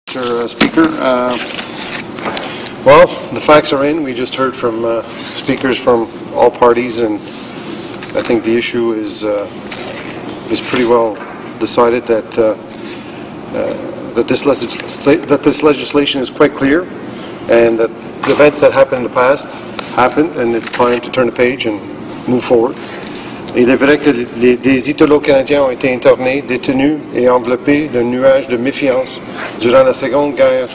Mr. Speaker. Well, the facts are in. We just heard from speakers from all parties, and I think the issue is pretty well decided that that this legislation is quite clear, and that the events that happened in the past happened, and it's time to turn the page and move forward. Il est vrai que des Italo-Canadiens ont été internés, détenus et enveloppés d'un nuage de méfiance durant la Seconde Guerre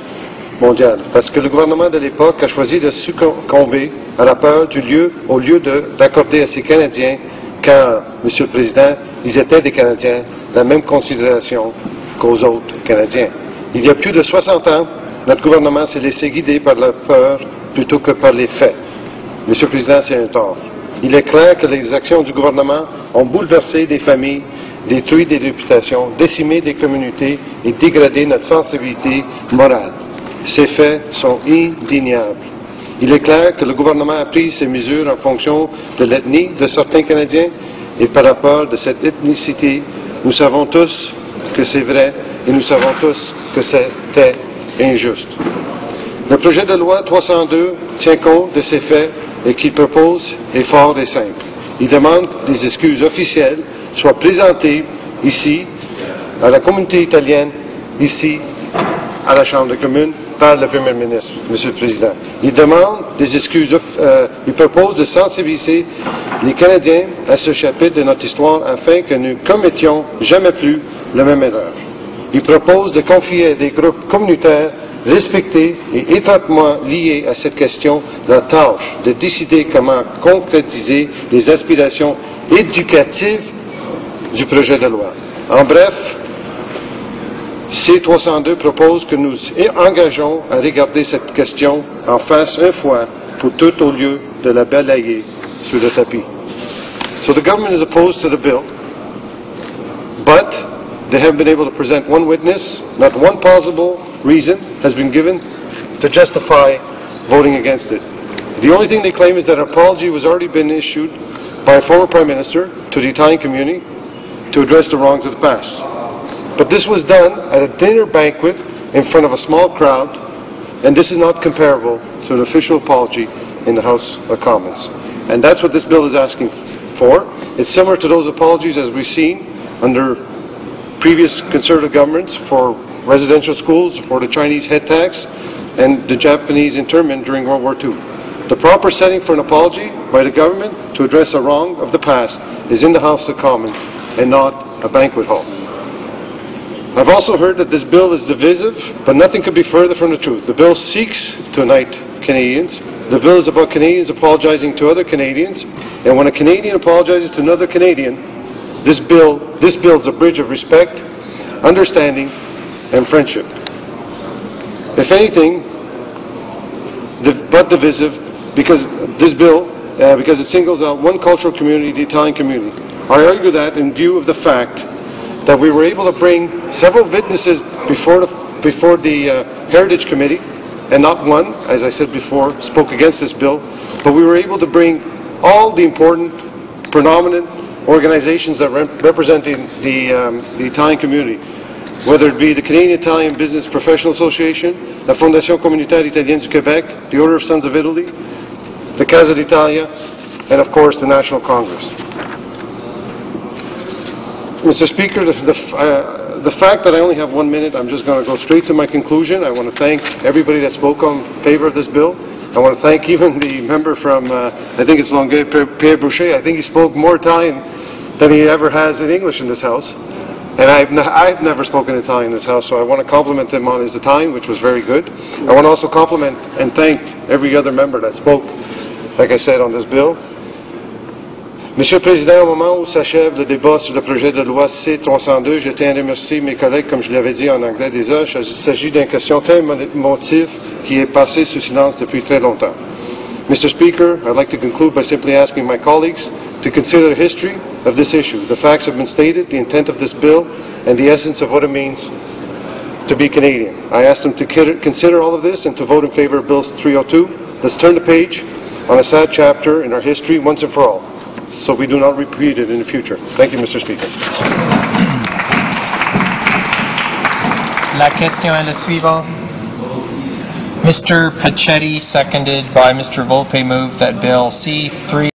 mondiale, parce que le gouvernement de l'époque a choisi de succomber à la peur du lieu au lieu d'accorder à ces Canadiens, car, Monsieur le Président, ils étaient des Canadiens, la même considération qu'aux autres Canadiens. Il y a plus de 60 ans, notre gouvernement s'est laissé guider par la peur plutôt que par les faits. Monsieur le Président, c'est un tort. Il est clair que les actions du gouvernement ont bouleversé des familles, détruit des réputations, décimé des communautés et dégradé notre sensibilité morale. Ces faits sont indéniables. Il est clair que le gouvernement a pris ces mesures en fonction de l'ethnie de certains Canadiens et par rapport de cette ethnicité, nous savons tous que c'est vrai et nous savons tous que c'était injuste. Le projet de loi 302 tient compte de ces faits et qu'il propose est fort et simple. Il demande que des excuses officielles soient présentées ici, à la communauté italienne, ici, à la Chambre des communes, par le Premier ministre, Monsieur le Président. Il demande des excuses, il propose de sensibiliser les Canadiens à ce chapitre de notre histoire afin que nous ne commettions jamais plus la même erreur. Il propose de confier à des groupes communautaires respectés et étroitement liés à cette question la tâche de décider comment concrétiser les aspirations éducatives du projet de loi. En bref, C-302 propose que nous engageons à regarder cette question en face une fois pour toutes au lieu de la balayer sous le tapis. So the government is opposed to the bill, but they haven't been able to present one witness, not one plausible reason has been given to justify voting against it. The only thing they claim is that an apology was already been issued by a former Prime Minister to the Italian community to address the wrongs of the past. But this was done at a dinner banquet in front of a small crowd, and this is not comparable to an official apology in the House of Commons. And that's what this bill is asking for. It's similar to those apologies as we've seen under previous Conservative governments for residential schools, for the Chinese head tax, and the Japanese internment during World War II. The proper setting for an apology by the government to address a wrong of the past is in the House of Commons and not a banquet hall. I've also heard that this bill is divisive, but nothing could be further from the truth. The bill seeks to unite Canadians. The bill is about Canadians apologizing to other Canadians, and when a Canadian apologizes to another Canadian, this builds a bridge of respect, understanding, and friendship. If anything, but divisive, because this bill, because it singles out one cultural community, the Italian community. I argue that in view of the fact that we were able to bring several witnesses before the Heritage Committee, and not one, as I said before, spoke against this bill, but we were able to bring all the important, predominant organizations that represent the Italian community, whether it be the Canadian-Italian Business Professional Association, la Fondation Communautaire Italienne du Québec, the Order of Sons of Italy, the Casa d'Italia, and of course the National Congress. Mr. Speaker, the fact that I only have 1 minute, I'm just going to go straight to my conclusion. I want to thank everybody that spoke in favor of this bill. I want to thank even the member from, I think it's Longueuil, Pierre Boucher. I think he spoke more Italian than he ever has in English in this House. And I've never spoken Italian in this House, so I want to compliment him on his Italian, which was very good. I want to also compliment and thank every other member that spoke, like I said, on this bill. Monsieur le Président, au moment où s'achève le débat sur le projet de loi C-302, je tiens à remercier mes collègues, comme je l'avais dit en anglais déjà. Il s'agit d'une question très émotive qui est passée sous silence depuis très longtemps. Mr. Speaker, I'd like to conclude by simply asking my colleagues to consider the history of this issue. The facts have been stated, the intent of this bill, and the essence of what it means to be Canadian. I ask them to consider all of this and to vote in favor of Bill 302. Let's turn the page on a sad chapter in our history once and for all, so we do not repeat it in the future. Thank you, Mr. Speaker. La question est la suivante. Mr. Pacetti, seconded by Mr. Volpe, moved that Bill C-3